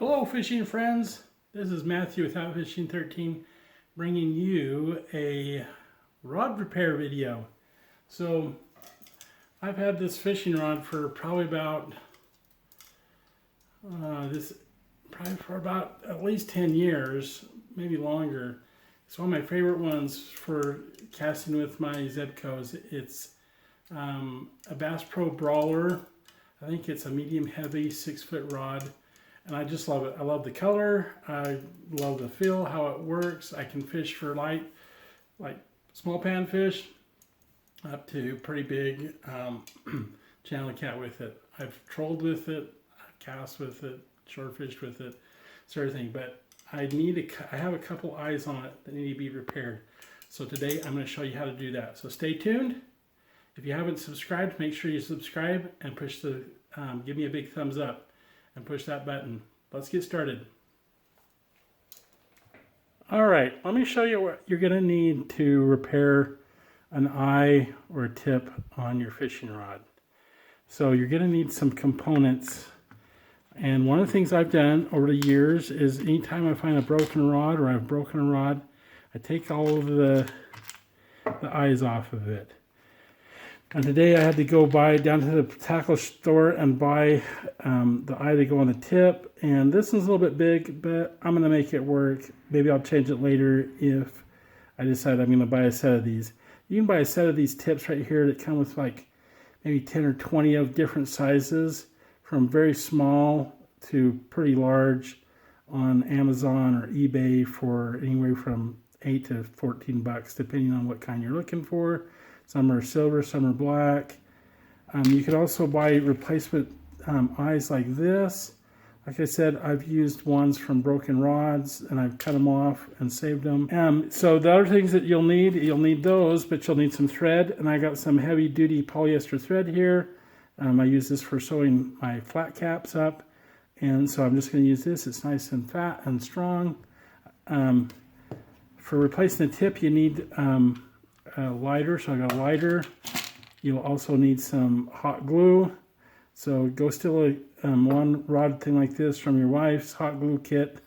Hello fishing friends, this is Matthew with Fishing 13 bringing you a rod repair video. So I've had this fishing rod for probably about at least 10 years, maybe longer. It's one of my favorite ones for casting with my Zebcos. It's a Bass Pro Brawler. I think it's a medium heavy 6-foot rod. And I just love it. I love the color. I love the feel, how it works. I can fish for like small pan fish up to pretty big channel cat with it. I've trolled with it, I've cast with it, shore fished with it, sort of thing. But I have a couple eyes on it that need to be repaired. So today I'm going to show you how to do that. So stay tuned. If you haven't subscribed, make sure you subscribe and push the give me a big thumbs up. And push that button. Let's get started. Alright, let me show you what you're going to need to repair an eye or a tip on your fishing rod. So you're going to need some components. And one of the things I've done over the years is anytime I find a broken rod or I've broken a rod, I take all of the eyes off of it. And today I had to go down to the tackle store and buy the eye to go on the tip. And this one's a little bit big, but I'm going to make it work. Maybe I'll change it later if I decide I'm going to buy a set of these. You can buy a set of these tips right here that come with like maybe 10 or 20 of different sizes, from very small to pretty large, on Amazon or eBay for anywhere from $8 to $14, depending on what kind you're looking for. Some are silver, some are black. You could also buy replacement eyes like this. Like I said, I've used ones from broken rods and I've cut them off and saved them. So the other things that you'll need those, but you'll need some thread. And I got some heavy duty polyester thread here. I use this for sewing my flat caps up. And so I'm just going to use this. It's nice and fat and strong. For replacing the tip, you need a lighter, so I got a lighter. You'll also need some hot glue. So go steal one rod thing like this from your wife's hot glue kit,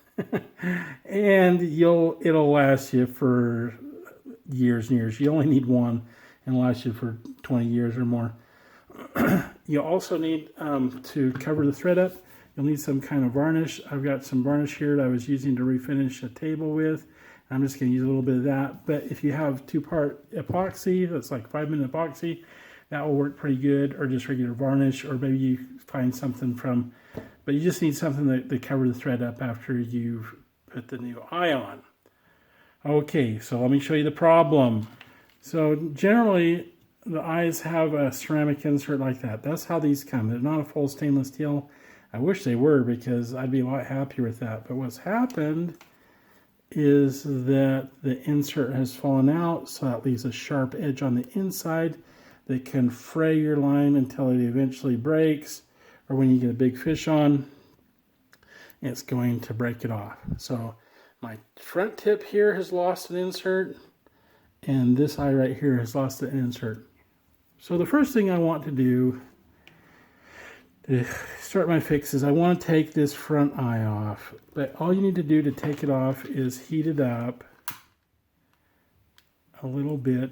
and it'll last you for years and years. You only need one, and it'll last you for 20 years or more. You'll also need to cover the thread up. You'll need some kind of varnish. I've got some varnish here that I was using to refinish a table with. I'm just going to use a little bit of that. But if you have 2-part epoxy, that's like 5-minute epoxy, that will work pretty good, or just regular varnish, or maybe you find something but you just need something to cover the thread up after you've put the new eye on. Okay, so let me show you the problem. So generally, the eyes have a ceramic insert like that. That's how these come. They're not a full stainless steel. I wish they were, because I'd be a lot happier with that. But what's happened is that the insert has fallen out, so that leaves a sharp edge on the inside that can fray your line until it eventually breaks, or when you get a big fish on, it's going to break it off. So my front tip here has lost an insert, and this eye right here has lost an insert. So the first thing I want to do to start my fix is I want to take this front eye off. But all you need to do to take it off is heat it up a little bit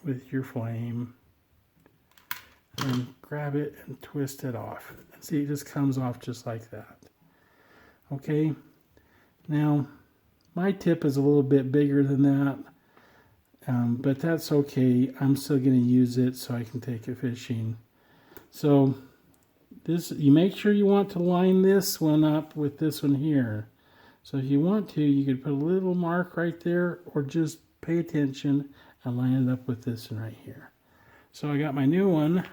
with your flame and grab it and twist it off. And see, it just comes off just like that. Okay, now my tip is a little bit bigger than that, but that's okay. I'm still going to use it so I can take it fishing. So you make sure you want to line this one up with this one here. So if you want to, you could put a little mark right there, or just pay attention and line it up with this one right here. So I got my new one,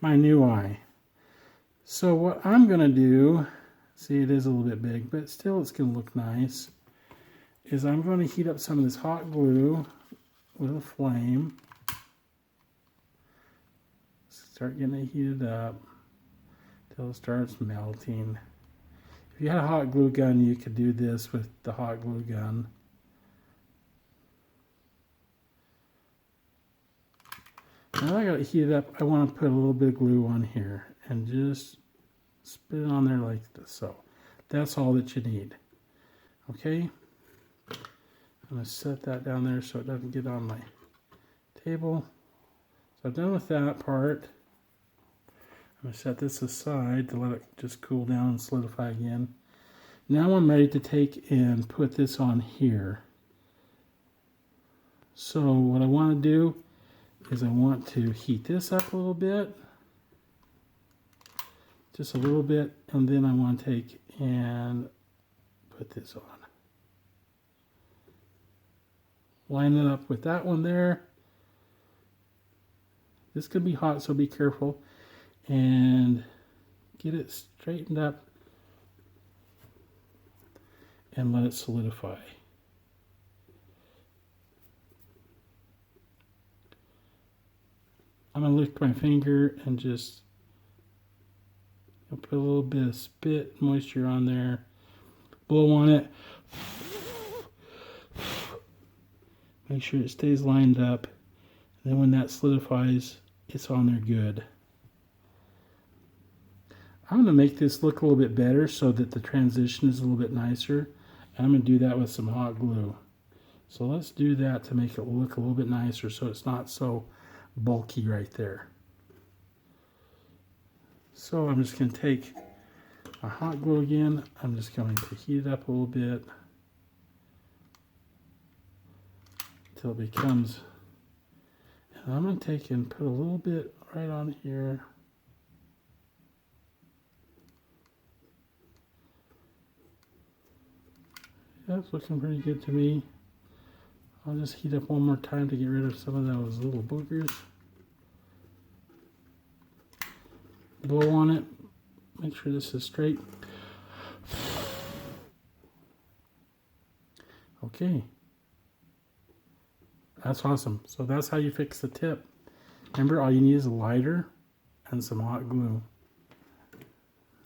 my new eye. So what I'm going to do, see, it is a little bit big, but still it's going to look nice, is I'm going to heat up some of this hot glue with a flame. Start getting it heated up until it starts melting. If you had a hot glue gun, you could do this with the hot glue gun. Now I got it heated up, I want to put a little bit of glue on here and just Spit it on there like this. So that's all that you need. Okay, I'm going to set that down there so it doesn't get on my table. So I'm done with that part. I'm going to set this aside to let it just cool down and solidify again. Now I'm ready to take and put this on here. So what I want to do is I want to heat this up a little bit. Just a little bit, and then I want to take and put this on. Line it up with that one there. This could be hot, so be careful. And get it straightened up and let it solidify. I'm going to lift my finger and just put a little bit of spit moisture on there. Blow on it. Make sure it stays lined up. And then when that solidifies, it's on there good. I'm going to make this look a little bit better so that the transition is a little bit nicer. And I'm going to do that with some hot glue. So let's do that to make it look a little bit nicer so it's not so bulky right there. So I'm just going to take my hot glue again. I'm just going to heat it up a little bit until it becomes, and I'm going to take and put a little bit right on here. That's looking pretty good to me. I'll just heat up one more time to get rid of some of those little boogers. Blow on it. Make sure this is straight. Okay. That's awesome. So that's how you fix the tip. Remember, all you need is a lighter and some hot glue.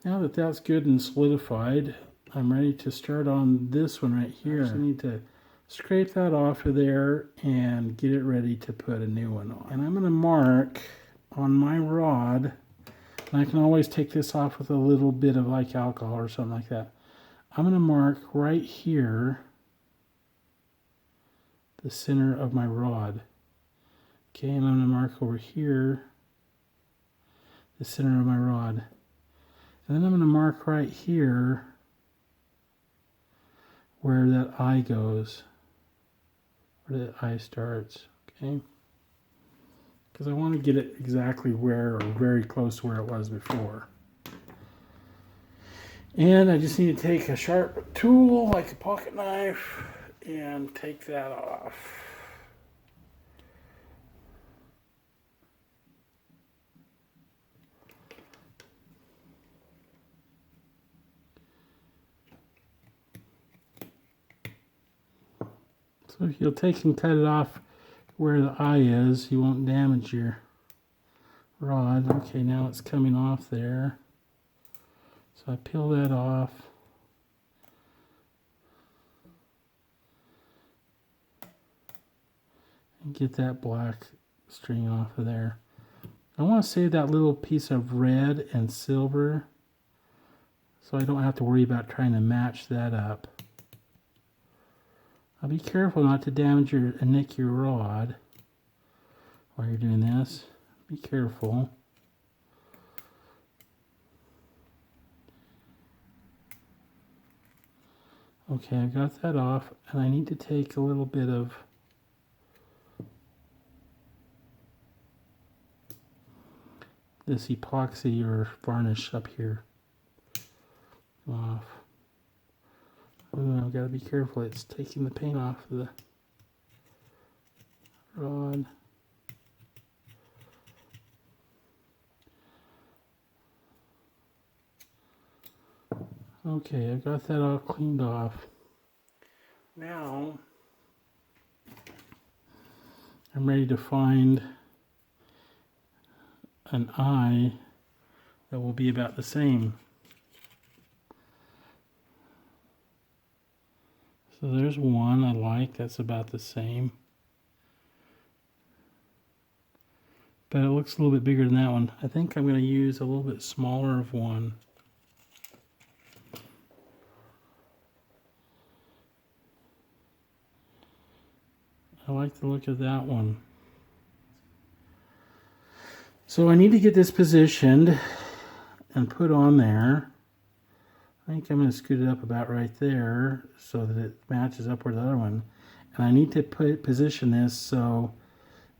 Now that that's good and solidified, I'm ready to start on this one right here. I need to scrape that off of there and get it ready to put a new one on. And I'm going to mark on my rod, and I can always take this off with a little bit of like alcohol or something like that. I'm going to mark right here the center of my rod. Okay, and I'm going to mark over here the center of my rod. And then I'm going to mark right here where that eye goes, where that eye starts, okay? Because I want to get it exactly where, or very close to where it was before. And I just need to take a sharp tool, like a pocket knife, and take that off. So if you'll take and cut it off where the eye is, you won't damage your rod. Okay, now it's coming off there. So I peel that off. And get that black string off of there. I want to save that little piece of red and silver so I don't have to worry about trying to match that up. Now be careful not to damage and nick your rod while you're doing this. Be careful. Okay, I've got that off, and I need to take a little bit of this epoxy or varnish up here off. Ooh, I've got to be careful, it's taking the paint off of the rod. Okay, I've got that all cleaned off. Now, I'm ready to find an eye that will be about the same. So there's one I like, that's about the same. But it looks a little bit bigger than that one. I think I'm going to use a little bit smaller of one. I like the look of that one. So I need to get this positioned and put on there. I think I'm going to scoot it up about right there so that it matches up with the other one. And I need to position this so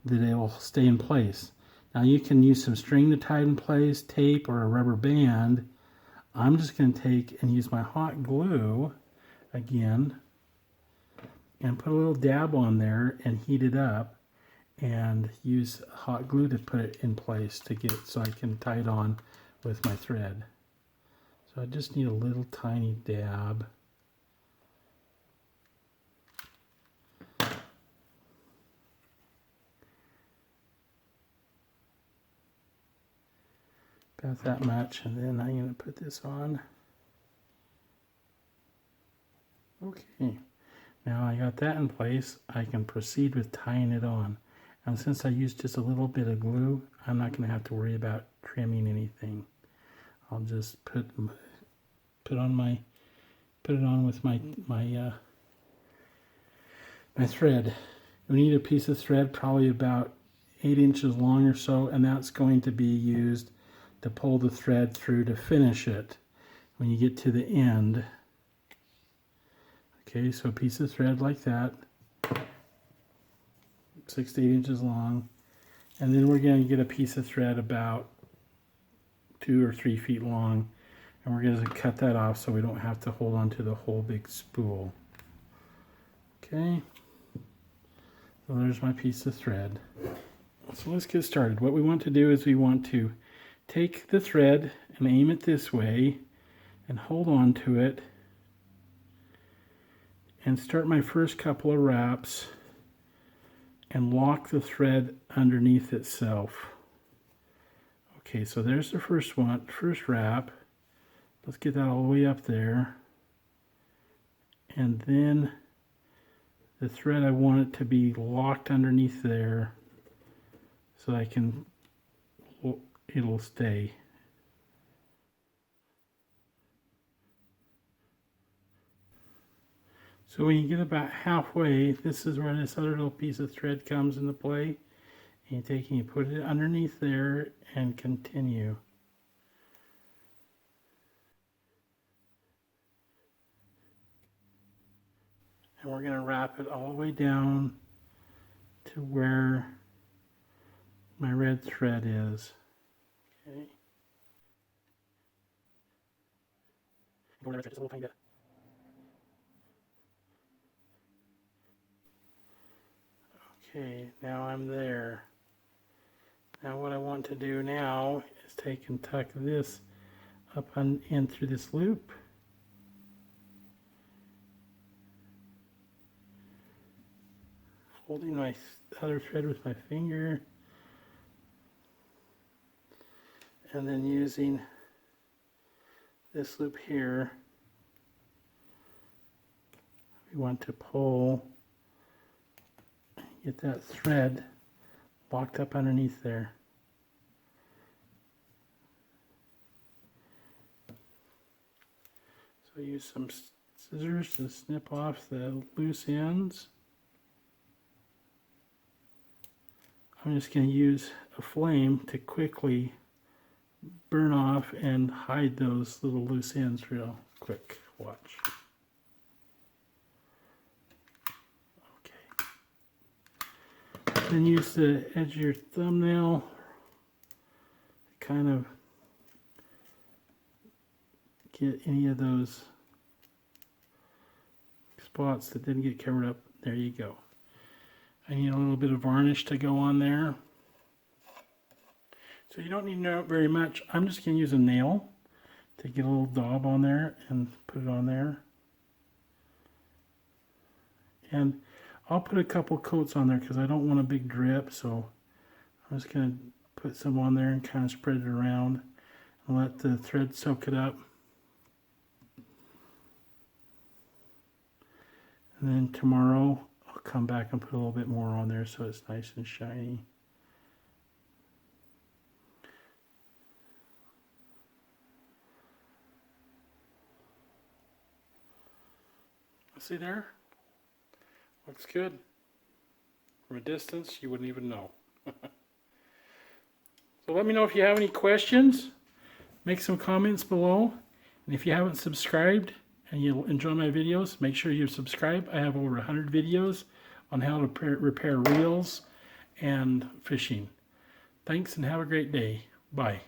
that it will stay in place. Now you can use some string to tie it in place, tape, or a rubber band. I'm just going to take and use my hot glue again and put a little dab on there and heat it up and use hot glue to put it in place to get it so I can tie it on with my thread. So I just need a little tiny dab. About that much, and then I'm going to put this on. Okay, now I got that in place, I can proceed with tying it on. And since I used just a little bit of glue, I'm not going to have to worry about trimming anything. I'll just put it on with my thread. We need a piece of thread probably about 8 inches long or so, and that's going to be used to pull the thread through to finish it when you get to the end. Okay, so a piece of thread like that, 6 to 8 inches long, and then we're going to get a piece of thread about 2 or 3 feet long, and we're going to cut that off so we don't have to hold on to the whole big spool. Okay, so there's my piece of thread. So let's get started. What we want to do is we want to take the thread and aim it this way and hold on to it and start my first couple of wraps and lock the thread underneath itself. Okay, so there's the first one, first wrap. Let's get that all the way up there. And then the thread, I want it to be locked underneath there so it'll stay. So when you get about halfway, this is where this other little piece of thread comes into play. And you take and you put it underneath there and continue. And we're going to wrap it all the way down to where my red thread is. Okay. Go over there, just a little tiny bit. Okay, now I'm there. Now what I want to do now is take and tuck this up in through this loop. Holding my other thread with my finger. And then using this loop here, we want to pull, get that thread locked up underneath there. So use some scissors to snip off the loose ends. I'm just going to use a flame to quickly burn off and hide those little loose ends real quick. Watch. Okay. Then use the edge of your thumbnail to kind of get any of those spots that didn't get covered up. There you go. I need a little bit of varnish to go on there. So you don't need very much. I'm just going to use a nail to get a little daub on there and put it on there. And I'll put a couple coats on there because I don't want a big drip. So I'm just going to put some on there and kind of spread it around and let the thread soak it up. And then tomorrow I'll come back and put a little bit more on there so it's nice and shiny. See there? Looks good. From a distance, you wouldn't even know. So let me know if you have any questions. Make some comments below. And if you haven't subscribed and you enjoy my videos, make sure you subscribe. I have over 100 videos on how to repair reels and fishing. Thanks and have a great day. Bye.